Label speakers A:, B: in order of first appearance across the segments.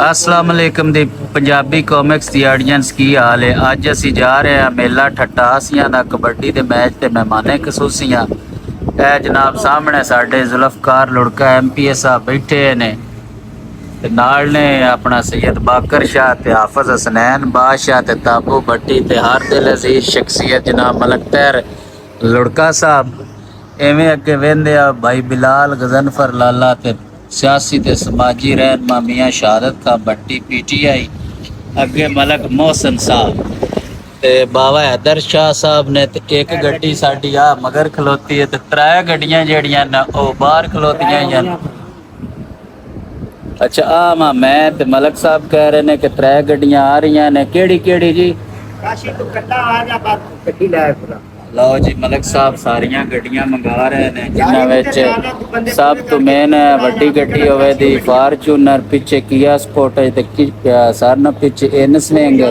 A: अस्सलाम वालेकुम दी Punjabi comics the audience की हाल है। अज असी जा रहे हैं मेला ठट्टासियां दा कबड्डी दे मैच ते मेहमाने खसूसियां। ए जनाब सामने साडे जुल्फकार लुड़का MPA साहब बैठे ने ते नाल ने अपना सैयद बाकर शाह ते हाफिज हसनैन बादशाह ते ताबू भट्टी ते हर दिल अजीज शख्सियत जनाब मलक तैर लुड़का साहब। एवें अगे वेंदे आ भाई बिलाल गजनफर लाला ते सियासी ते समाजी रहनमा मियाँ शहादत खां भट्टी PTI, अगे मलक मोहसन साहब ते बाबा हैदर शाह साहब ने ते एक गड्डी साडी आ मगर खलोती है ते त्रै गड्डियां जेहड़ियां न ओह बाहर खलोतियां हैं। अच्छा आ मैं ते मलक साहब कह रहे ने कि त्रै गड्डियां आ रही ने, केड़ी केड़ी जी? काशी तो कट्टा आ जा बात गड्डी लै पूरा। लो जी मलक साहब सारियां गड्डियां मंगा रहे ने, जिन्हां विच सब तो मेन है वड्डी गड्डी होवे दी फॉर्च्यूनर, पिछे किया स्पोर्टेज ते सारना पिछे इनस्विंग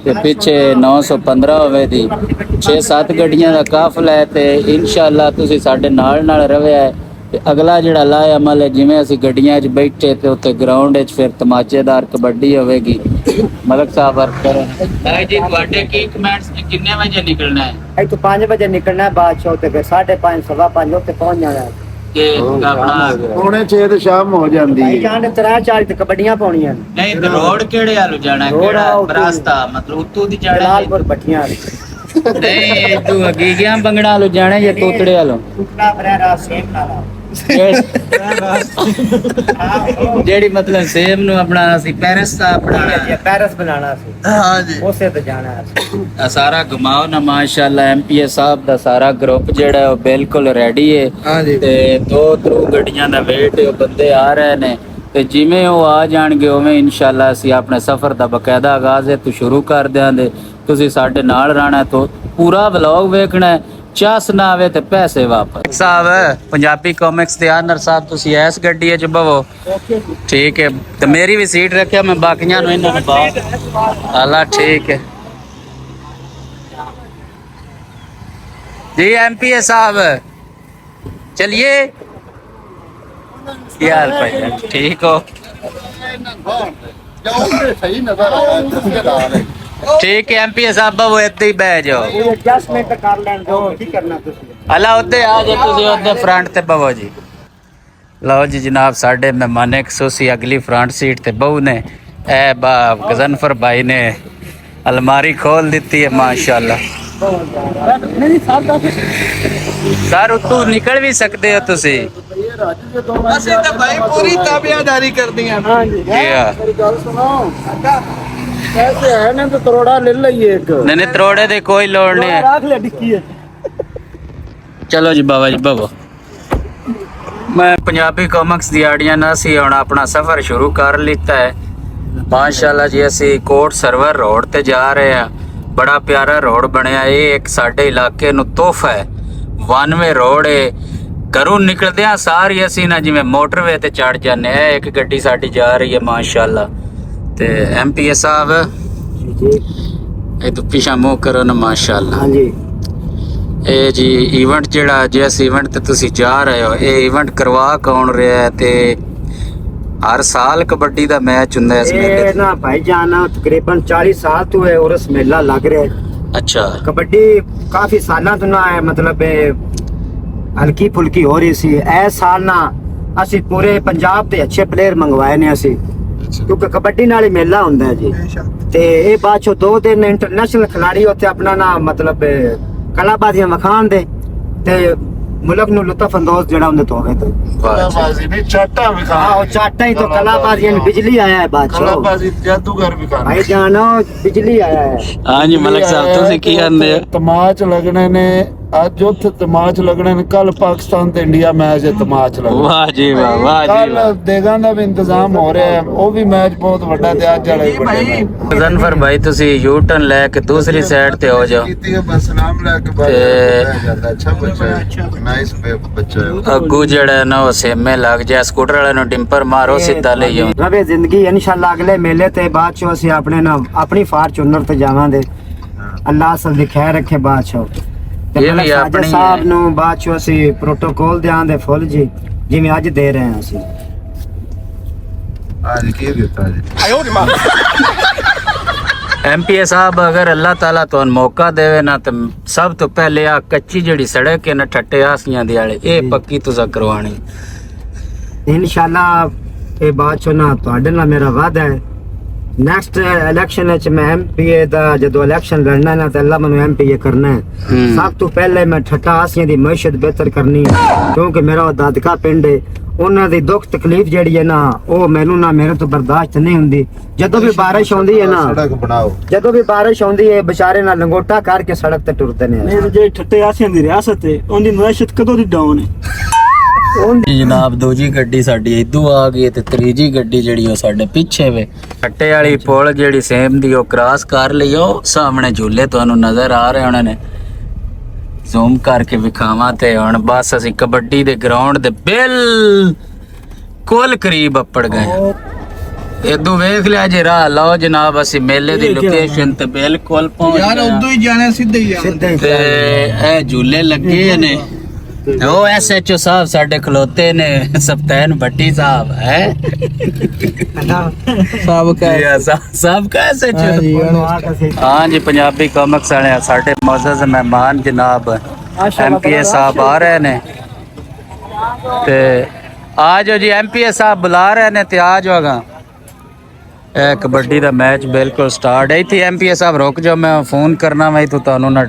A: ते पिछे 915 होवे दी 6-7 गड्डियां दा काफला है ते इंशाअल्लाह तुसी साडे नाल रवे है। ते अगला जिहड़ा लाया अमल है जिवें असीं गड्डियां 'च बैठे ते उत्ते ग्राउंड 'च फिर तमाचेदार कबड्डी होवेगी। मलक साहब वर्क करो भाई जी, तुहाडे की कमेंट्स ने किन्ने बजे निकलना है? ए तो 5 बजे निकलना है, बादशाह ते फिर 5:30 5:15 उत्ते पहुंच जाना है कि अपना
B: 6:45 ते शाम हो जांदी है।
A: जाने 3-4 ते कबड्डियां पाउणियां नहीं ते रोड केड़े हालू जाना है? केड़ा रास्ता मतलब उत्तू दी जाना है? जलालपुर भट्टियां नहीं तू अगीगियां बंगड़ा हालू जाना है या तोतड़े हालू? टुकड़ा बरेरा सेम नाला जेड़ी मतलब सेम नु अपना सी पेरिस दा अपना पेरिस बनाना सी। हां जी उसे ते जाना है सारा घुमाओ ना माशाल्लाह। MPA साहब दा सारा ग्रुप जेड़ा है बिल्कुल रेडी है। हां जी ते 2-3 गड्डियां दा वेट है, बंदे आ रहे ने ते जिवें ओ आ जाणगे उवें इंशाअल्लाह असी अपने सफर दा बकायदा आगाज है तो शुरू कर देंगे। तुसी साडे नाल रहना तो पूरा व्लॉग वेखना है, चास ना आवे ते पैसे वापस। साहब पंजाबी कॉमिक्स दे आनर साहब तुसी इस गड्डी च बवो ठीक है ते मेरी भी सीट रखिया, मैं बाकियां नु इन्हां नु बाहर आला ठीक है जी। MPA साहब चलिए, क्या हाल भाई? ठीक हो?
B: सही नजर आ रहा है।
A: ठीक है MPA साहब वो इत्ते ही बह जाओ,
B: एडजस्टमेंट कर लें दो की करना तुसी।
A: अला उधर आ जाओ तुसी उधर फ्रंट ते बवो जी। लो जी जनाब साडे मेहमाने खसूसी अगली फ्रंट सीट ते बहू ने ए बा गजनफर भाई ने अलमारी खोल दी है माशाल्लाह। सर उतू निकल भी सकते हो तुसी।
B: ਅਸੀਂ ਤਾਂ ਭਾਈ ਪੂਰੀ ਤਾਬਿਆਦਾਰੀ ਕਰਦੇ ਆਂ। ਹਾਂ ਜੀ ਮੇਰੀ ਗੱਲ ਸੁਣੋ, पैसे है ना तो तरोड़ा ले लइए एक।
A: नहीं तरोड़े दे कोई लोड़ नहीं है,
B: रख ले डिक्की है।
A: चलो जी बाबा जी बवो। मैं पंजाबी कॉमिक्स दी ऑडियंस असी हुण अपना सफर शुरू कर लिता है माशाल्लाह जी। असी कोट सरवर रोड ते जा रहे हैं, बड़ा प्यारा रोड बनया। ये एक साडे इलाके नु तोहफा है, 92 रोड है। घरों निकलदे सारी असी ना जिवें मोटरवे ते चढ़ जाने। एक गड्डी साडी जा रही है माशाल्लाह ते MPA साहब ये तो पिछा मुँह करो ना माशाल्लाह। हाँ जी ए जी इवेंट जेड़ा जिस इवेंट ते तुसी जा रहे हो ये इवेंट करवा कौन रहा है ते हर साल कबड्डी दा मैच हुंदा है इस मेले
B: ना भाई जान तकरीबन 40 साल तो है और इस मेला लग रहा है।
A: अच्छा
B: कबड्डी काफी सालों तो ना है मतलब हल्की फुल्की हो रही सी। इस साल ना असी पूरे पंजाब ते अच्छे प्लेयर मंगवाए ने असी, क्योंकि कबड्डी नाल ही मेला हुंदा है जी। ते ए बाद चो 2 दिन इंटरनेशनल खिलाड़ी उत्थे अपना ना मतलब कलाबाजियां वखान दे ते मुल्क नु लुत्फ अंदोज जेड़ा हुंदे तो होवे। तो कलाबाजी नहीं चाटा विखा। हां चाटा ही तो कलाबाजी ने बिजली आया है बाद चो। कलाबाजी जादूगर विखा भाई जानो बिजली आया है।
A: हां जी मलिक साहब तुसी की आंदे
B: तमाच लगने ने आज उत्थे तमाच लगने ने, कल पाकिस्तान ते इंडिया मैच है तमाच लगने।
A: वाह जी वाह, वाह जी वाह।
B: कल देगां दा भी इंतजाम हो रहा है, वो भी मैच बहुत बड़ा ते आज वाला भी बड़ा।
A: गजनफर भाई तुसी यू टर्न लेके दूसरी साइड ते हो जाओ।
B: सलाम लेके बाद अच्छा बच्चा है, नाइस बच्चा है।
A: अगू जेड़ा ना वो सेमे लग जाए, स्कूटर वाले नु डिंपर मारो सीधा ले जाओ।
B: रवे जिंदगी इंशाल्लाह अगले मेले ते बाद चो ਅਸੀਂ अपने ना अपनी फॉर्च्यूनर ते जावांगे। अल्लाह सब दी खैर रखे बाद चो।
A: ये भी अपनी
B: साहब नु बाद चो ਅਸੀਂ प्रोटोकॉल देआं दे फुल जी जिवें अज दे रहे हैं ਅਸੀਂ
C: आज के देता है
A: एमपीए साहब अगर अल्लाह ताला तो मौका देवे ना तो सब तो पहले आ कच्ची जड़ी सड़क है ना ठट्टे आसियां दी वाले ये पक्की तुसा करवानी
B: इंशाल्लाह ये बात सुना ਤੁਹਾਡੇ ਨਾਲ ਮੇਰਾ ਵਾਅਦਾ ਹੈ ਨੈਕਸਟ ਇਲੈਕਸ਼ਨ ਵਿੱਚ ਮੈਂ ਐਮਪੀਏ ਦਾ ਜਦੋਂ ਇਲੈਕਸ਼ਨ ਲੜਨਾ ਨਾ ਤੇ ਅੱਲਾ ਮੈਨੂੰ ਐਮਪੀਏ ਕਰਨਾ ਹੈ ਸਭ ਤੋਂ ਪਹਿਲੇ ਮੈਂ ਠੱਟਾ ਆਸੀਆਂ ਦੀ ਮਈਸ਼ਤ ਬਿਹਤਰ ਕਰਨੀ ਹੈ ਕਿਉਂਕਿ ਮੇਰਾ ਉਹ ਦਾਦਕਾ ਪਿੰਡ ਹੈ ਉਹਨਾਂ ਦੀ ਦੁੱਖ ਤਕਲੀਫ ਜਿਹੜੀ ਹੈ ਨਾ ਉਹ ਮੈਨੂੰ ਨਾ ਮੇਰੇ ਤੋਂ ਬਰਦਾਸ਼ਤ ਨਹੀਂ ਹੁੰਦੀ ਜਦੋਂ ਵੀ ਬਾਰਿਸ਼ ਆਉਂਦੀ ਹੈ ਨਾ
C: सड़क बनाओ
B: ਜਦੋਂ ਵੀ ਬਾਰਿਸ਼ ਆਉਂਦੀ ਹੈ ਵਿਚਾਰੇ ਨਾਲ ਲੰਗੋਟਾ ਕਰਕੇ ਸੜਕ ਤੇ ਟੁਰਦੇ ਨੇ
D: ਮੇਰੇ ਜਿਹੜੇ ਠੱਟੇ ਆਸਿਆਂ ਦੀ ਰਿਆਸਤ ਹੈ ਉਹਦੀ ਮਈਸ਼ਤ ਕਦੋਂ ਦੀ ਡਾਊਨ ਹੈ
A: जनाब दूजी गड्डी साडी इदू आ गई ते त्रीजी गड्डी जेड़ी ओ साडे पीछे वे ठट्टे वाली पुल जेड़ी सेम दी ओ क्रॉस कर ਲਈ ਉਹ ਸਾਹਮਣੇ ਝੂਲੇ ਤੁਹਾਨੂੰ ਨਜ਼ਰ ਆ ਰਹੇ ਹੋਣੇ ਨੇ ਜ਼ੂਮ ਕਰਕੇ ਵਿਖਾਵਾਂ ਤੇ ਹੁਣ ਬਸ ਅਸੀਂ ਕਬੱਡੀ ਦੇ ਗਰਾਊਂਡ ਦੇ ਬਿਲਕੁਲ ਕਰੀਬ ਅੱਪੜ ਗਏ ਇਦੂ ਵੇਖ ਲਿਆ ਜੇ ਰਾਹ ਲਓ ਜਨਾਬ ਅਸੀਂ ਮੇਲੇ ਦੀ ਲੋਕੇਸ਼ਨ ਤੇ ਬਿਲਕੁਲ ਪਹੁੰਚ ਗਏ ਯਾਰ ਉਦੋਂ ਹੀ ਜਾਣਾ ਸਿੱਧੇ ਹੀ ਜਾਣਾ ਤੇ ਇਹ ਝੂਲੇ ਲੱਗੇ ਨੇ ਉਹ ਐਸਐਚਓ ਸਾਹਿਬ ਸਾਡੇ ਖਲੋਤੇ ਨੇ ਸਪਤੈਨ ਭੱਟੀ ਸਾਹਿਬ ਹੈ ਸਾਹਿਬ ਕਾ ਐਸਐਚਓ ਹਾਂ ਜੀ ਪੰਜਾਬੀ ਕਾਮਿਕਸ ਵਾਲੇ ਸਾਡੇ ਮੌਜੂਦ ਮਹਿਮਾਨ ਜਨਾਬ ਐਮਪੀਏ ਸਾਹਿਬ ਆ ਰਹੇ ਨੇ ਤੇ ਆ ਜਾਓ ਜੀ ਐਮਪੀਏ ਸਾਹਿਬ ਬੁਲਾ ਰਹੇ ਨੇ ਤੇ ਆ ਜਾਓਗਾ ਇਹ ਕਬੱਡੀ ਦਾ ਮੈਚ ਬਿਲਕੁਲ ਸਟਾਰਟ ਹੈ ਇੱਥੇ ਐਮਪੀਏ ਸਾਹਿਬ ਰੁਕ ਜਾਓ ਮੈਂ ਫੋਨ ਕਰਨਾ ਮੈਂ ਇੱਥੋਂ ਤੁਹਾਨੂੰ ਨਾ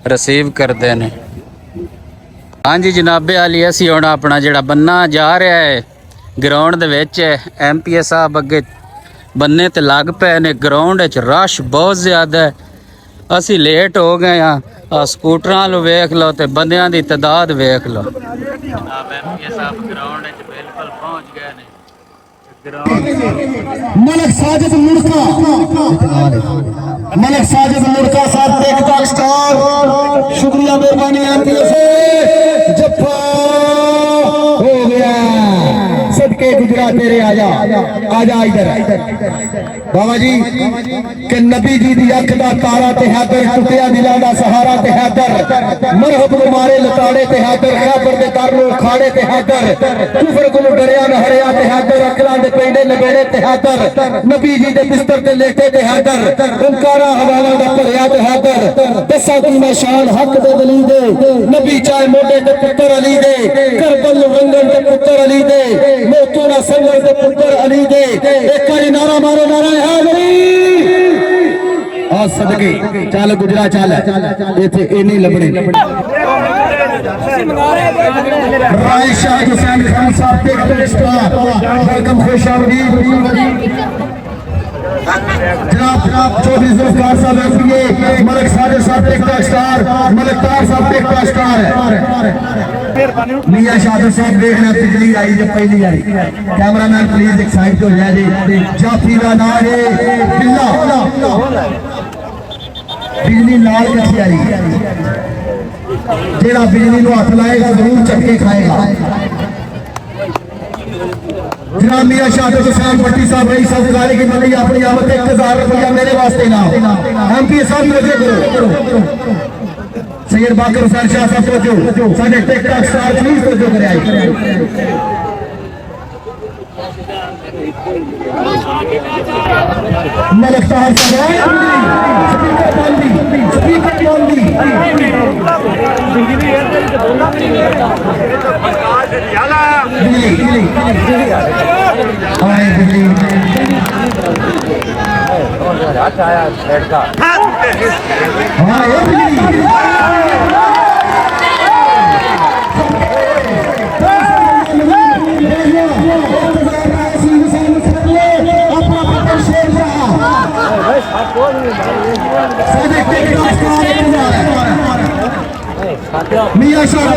A: ਰਿਸੀਵ ਕਰਦੇ ਨੇ हाँ जी जनाबे वाली असी हुण अपना जिहड़ा बन्ना जा रहा है ग्राउंड दे विच एमपीए साहब अगे बन्ने ते लग पे ने ग्राउंड च रश बहुत ज़्यादा है असी लेट हो गए हाँ स्कूटरां लो वेख लो ते बंदियां दी तादाद वेख लो एमपीए साहब ग्राउंड च बिल्कुल पहुंच गए ने
E: मलक साजिद मुर्का साहब देखता स्टार शुक्रिया मेहरबानी एमपीए से जफ्फा हो गया सदके गुजरात तेरे आजा इधर बाबा जी कि नबी जी दी अख दा तारा ते हैदर टुटिया दिलां दा सहारा ते हैदर मरहब मारे लताड़े ते हैदर खैबर दे कर लो खाड़े ते हैदर कुफर को डरिया न हरिया ते हैदर अकलां दे पेंडे नबेड़े ते हैदर नबी जी दे बिस्तर ते लेटे ते हैदर ओंकारा हवाला दा भरिया ते हैदर दसा दी निशान हक दे दली दे नबी चाहे मोटे ते पुत्र अली दे करबल रंगन ते पुत्र अली दे मोतूरा संगर ते पुत्र अली दे एक बारी नारा मारो नारा और सदके चल गुजरा चल इथे ए नहीं लबड़े राय शाह हुसैन खान साहब के स्टार वेलकम खुशामदीद जनाब चौधरी जुल्फकार साहब एफडीए मलिक साजिद साहब टेकता स्टार मलिक तार साहब टेकता स्टार है मियां शाहिद साहब देखना बिजली आई जब पहली आई कैमरामैन प्लीज एक साइड हो जाए जी जाफी का नाम है बिल्ला बिजली लाल कच्ची आई जेड़ा बिजली को हाथ लाएगा जरूर चक्के खाएगा जनाब मियां शाहिद हुसैन भट्टी साहब रही सब गाड़ी की मंडी अपनी आवत 1000 रुपया मेरे वास्ते ना एमपी साहब लगे करो सैयद बाकर हुसैन शाह साहब जो साडे टिकटॉक स्टार प्लीज तो करे आई मलिक तार साहब स्पीकर बंदी मियां शाह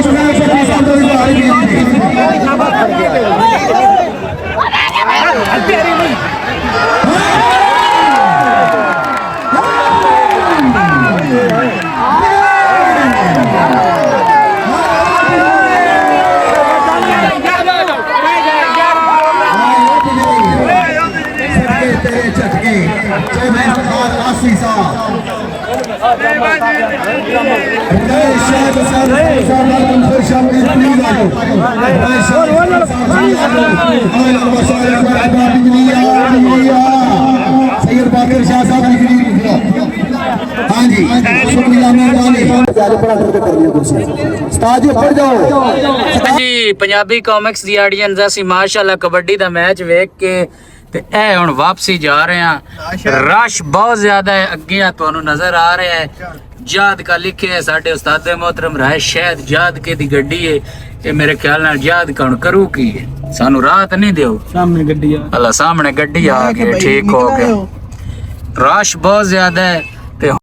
E: सैयद बाकर शाह साहब हाँ जी शुक्रिया मेहरबानी उस्ताद जी पढ़ जाओ
A: ਜੀ ਪੰਜਾਬੀ ਕਾਮਿਕਸ ਦੀ ਆਡੀਅנס ਅਸੀਂ ਮਾਸ਼ਾਅੱਲਾ ਕਬੱਡੀ ਦਾ ਮੈਚ ਵੇਖ ਕੇ ਤੇ ਇਹ ਹੁਣ ਵਾਪਸੀ ਜਾ ਰਹੇ ਆ ਰਸ਼ ਬਹੁਤ ਜ਼ਿਆਦਾ ਹੈ ਅੱਗੇ ਆ ਤੁਹਾਨੂੰ ਨਜ਼ਰ ਆ ਰਿਹਾ ਹੈ ਜਾਦ ਕਾ ਲਿਖਿਆ ਹੈ ਸਾਡੇ ਉਸਤਾਦ मोहतरम ਰਾਏ ਸ਼ਾਇਦ ਜਾਦ ਕੇ ਦੀ ਗੱਡੀ ਹੈ ਇਹ ਮੇਰੇ ਖਿਆਲ ਨਾਲ ਜਾਦ ਕੌਣ ਕਰੂ ਕੀ ਹੈ ਸਾਨੂੰ ਰਾਤ ਨਹੀਂ ਦਿਓ
D: ਸਾਹਮਣੇ ਗੱਡੀ ਆ
A: ਅੱਲਾ ਸਾਹਮਣੇ ਗੱਡੀ ਆ ਗਈ ਠੀਕ ਹੋ ਗਿਆ ਰਸ਼ ਬਹੁਤ ਜ਼ਿਆਦਾ ਹੈ